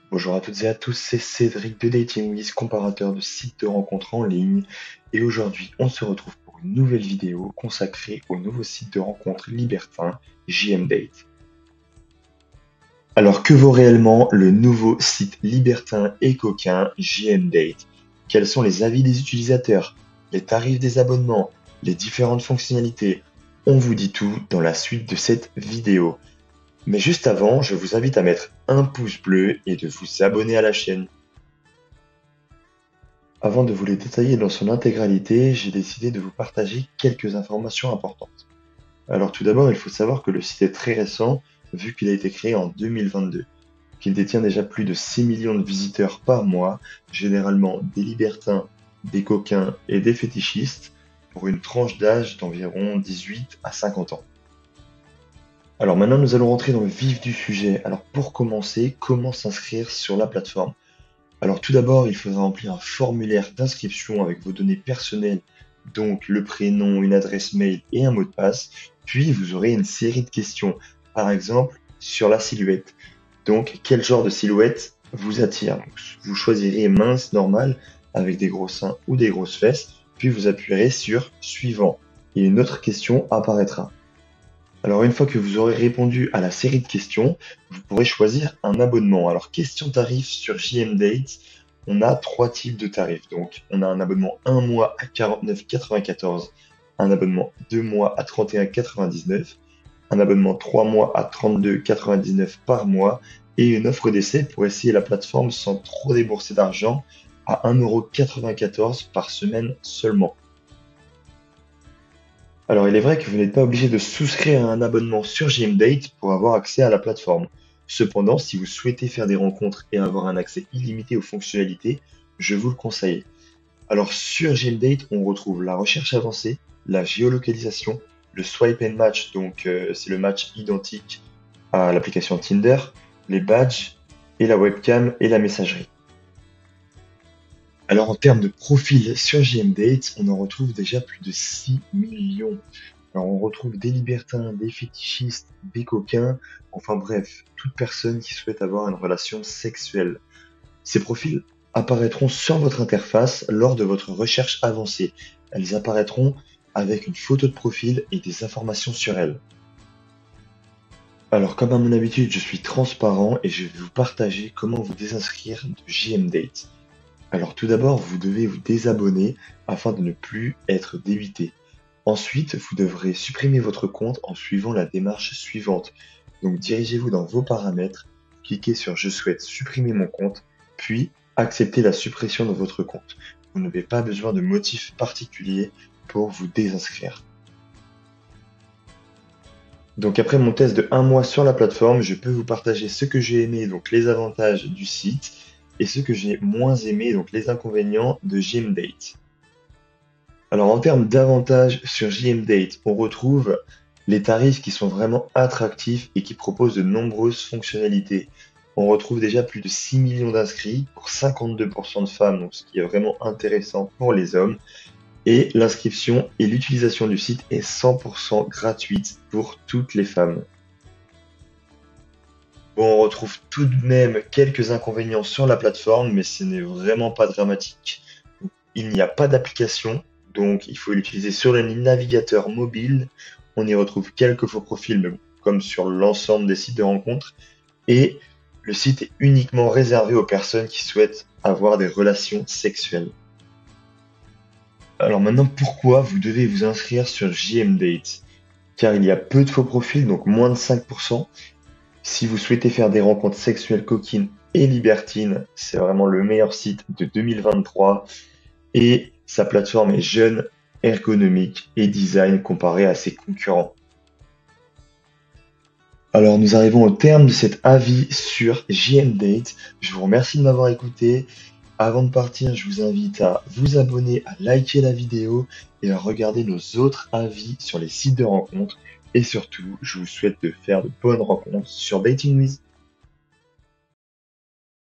Bonjour à toutes et à tous, c'est Cédric de DatingWiz, comparateur de sites de rencontres en ligne. Et aujourd'hui, on se retrouve pour une nouvelle vidéo consacrée au nouveau site de rencontres libertin JMDate. Alors, que vaut réellement le nouveau site libertin et coquin JMDate? Quels sont les avis des utilisateurs, les tarifs des abonnements, les différentes fonctionnalités? On vous dit tout dans la suite de cette vidéo. Mais juste avant, je vous invite à mettre un pouce bleu et de vous abonner à la chaîne. Avant de vous les détailler dans son intégralité, j'ai décidé de vous partager quelques informations importantes. Alors tout d'abord, il faut savoir que le site est très récent, vu qu'il a été créé en 2022, qu'il détient déjà plus de 6 millions de visiteurs par mois, généralement des libertins, des coquins et des fétichistes, pour une tranche d'âge d'environ 18 à 50 ans. Alors maintenant, nous allons rentrer dans le vif du sujet. Alors pour commencer, comment s'inscrire sur la plateforme? Alors tout d'abord, il faudra remplir un formulaire d'inscription avec vos données personnelles, donc le prénom, une adresse mail et un mot de passe. Puis vous aurez une série de questions, par exemple sur la silhouette. Donc quel genre de silhouette vous attire? Donc, vous choisirez mince, normal, avec des gros seins ou des grosses fesses, puis vous appuierez sur suivant et une autre question apparaîtra. Alors une fois que vous aurez répondu à la série de questions, vous pourrez choisir un abonnement. Alors question tarif sur JMDate, on a trois types de tarifs. Donc on a un abonnement 1 mois à 49,94, un abonnement 2 mois à 31,99, un abonnement 3 mois à 32,99 par mois et une offre d'essai pour essayer la plateforme sans trop débourser d'argent à 1,94 € par semaine seulement. Alors, il est vrai que vous n'êtes pas obligé de souscrire à un abonnement sur JMDate pour avoir accès à la plateforme. Cependant, si vous souhaitez faire des rencontres et avoir un accès illimité aux fonctionnalités, je vous le conseille. Alors, sur JMDate, on retrouve la recherche avancée, la géolocalisation, le swipe and match, donc c'est le match identique à l'application Tinder, les badges et la webcam et la messagerie. Alors, en termes de profil sur JMDate, on en retrouve déjà plus de 6 millions. Alors, on retrouve des libertins, des fétichistes, des coquins, enfin bref, toute personne qui souhaite avoir une relation sexuelle. Ces profils apparaîtront sur votre interface lors de votre recherche avancée. Elles apparaîtront avec une photo de profil et des informations sur elles. Alors, comme à mon habitude, je suis transparent et je vais vous partager comment vous désinscrire de JMDate. Alors tout d'abord, vous devez vous désabonner afin de ne plus être débité. Ensuite, vous devrez supprimer votre compte en suivant la démarche suivante. Donc dirigez-vous dans vos paramètres, cliquez sur Je souhaite supprimer mon compte, puis acceptez la suppression de votre compte. Vous n'avez pas besoin de motif particulier pour vous désinscrire. Donc après mon test de 1 mois sur la plateforme, je peux vous partager ce que j'ai aimé, donc les avantages du site, et ce que j'ai moins aimé, donc les inconvénients de JMDate. Alors en termes d'avantages sur JMDate, on retrouve les tarifs qui sont vraiment attractifs et qui proposent de nombreuses fonctionnalités. On retrouve déjà plus de 6 millions d'inscrits pour 52% de femmes, donc ce qui est vraiment intéressant pour les hommes. Et l'inscription et l'utilisation du site est 100% gratuite pour toutes les femmes. Bon, on retrouve tout de même quelques inconvénients sur la plateforme, mais ce n'est vraiment pas dramatique. Il n'y a pas d'application, donc il faut l'utiliser sur le navigateur mobile. On y retrouve quelques faux profils, mais bon, comme sur l'ensemble des sites de rencontres. Et le site est uniquement réservé aux personnes qui souhaitent avoir des relations sexuelles. Alors maintenant, pourquoi vous devez vous inscrire sur JMDate? Car il y a peu de faux profils, donc moins de 5%. Si vous souhaitez faire des rencontres sexuelles coquines et libertines, c'est vraiment le meilleur site de 2023. Et sa plateforme est jeune, ergonomique et design comparé à ses concurrents. Alors nous arrivons au terme de cet avis sur JMDate. Je vous remercie de m'avoir écouté. Avant de partir, je vous invite à vous abonner, à liker la vidéo et à regarder nos autres avis sur les sites de rencontres. Et surtout, je vous souhaite de faire de bonnes rencontres sur DatingWiz.